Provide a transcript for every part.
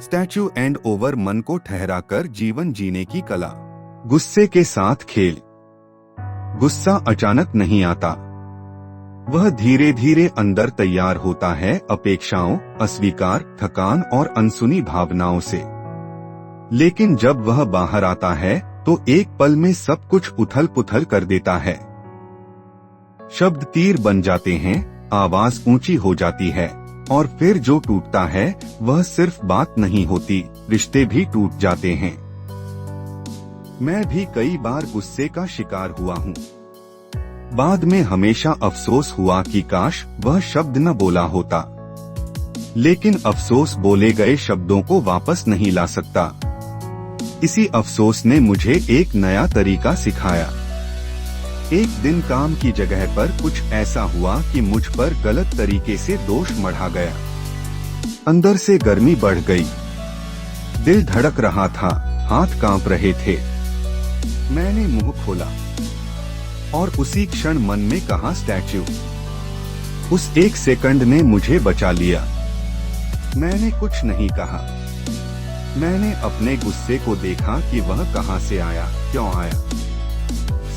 Statue and over मन को ठहराकर जीवन जीने की कला। गुस्से के साथ खेल। गुस्सा अचानक नहीं आता, वह धीरे धीरे अंदर तैयार होता है, अपेक्षाओं, अस्वीकार, थकान और अनसुनी भावनाओं से। लेकिन जब वह बाहर आता है तो एक पल में सब कुछ उथल पुथल कर देता है। शब्द तीर बन जाते हैं, आवाज ऊंची हो जाती है, और फिर जो टूटता है वह सिर्फ बात नहीं होती, रिश्ते भी टूट जाते हैं। मैं भी कई बार गुस्से का शिकार हुआ हूँ। बाद में हमेशा अफसोस हुआ कि काश वह शब्द न बोला होता। लेकिन अफसोस बोले गए शब्दों को वापस नहीं ला सकता। इसी अफसोस ने मुझे एक नया तरीका सिखाया। एक दिन काम की जगह पर कुछ ऐसा हुआ कि मुझ पर गलत तरीके से दोष मढ़ा गया। अंदर से गर्मी बढ़ गई, दिल धड़क रहा था, हाथ कांप रहे थे। मैंने मुंह खोला और उसी क्षण मन में कहा स्टैच्यू। उस एक सेकंड ने मुझे बचा लिया। मैंने कुछ नहीं कहा। मैंने अपने गुस्से को देखा कि वह कहां से आया, क्यों आया।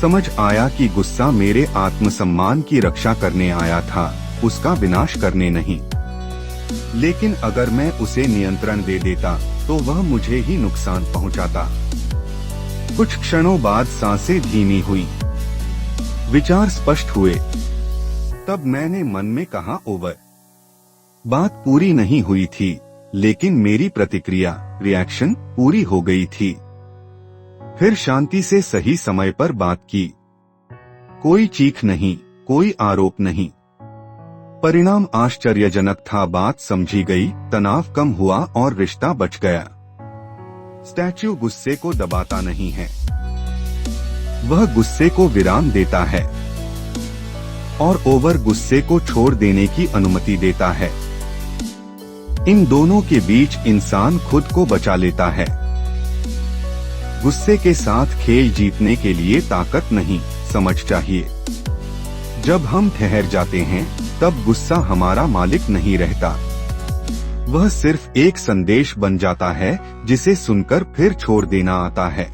समझ आया कि गुस्सा मेरे आत्मसम्मान की रक्षा करने आया था, उसका विनाश करने नहीं। लेकिन अगर मैं उसे नियंत्रण दे देता तो वह मुझे ही नुकसान पहुंचाता। कुछ क्षणों बाद सांसें धीमी हुई, विचार स्पष्ट हुए। तब मैंने मन में कहा ओवर। बात पूरी नहीं हुई थी, लेकिन मेरी प्रतिक्रिया, रिएक्शन पूरी हो गई थी। फिर शांति से सही समय पर बात की। कोई चीख नहीं, कोई आरोप नहीं। परिणाम आश्चर्यजनक था, बात समझी गई, तनाव कम हुआ और रिश्ता बच गया। स्टैच्यू गुस्से को दबाता नहीं है, वह गुस्से को विराम देता है, और ओवर गुस्से को छोड़ देने की अनुमति देता है। इन दोनों के बीच इंसान खुद को बचा लेता है। गुस्से के साथ खेल जीतने के लिए ताकत नहीं, समझ चाहिए। जब हम ठहर जाते हैं तब गुस्सा हमारा मालिक नहीं रहता, वह सिर्फ एक संदेश बन जाता है जिसे सुनकर फिर छोड़ देना आता है।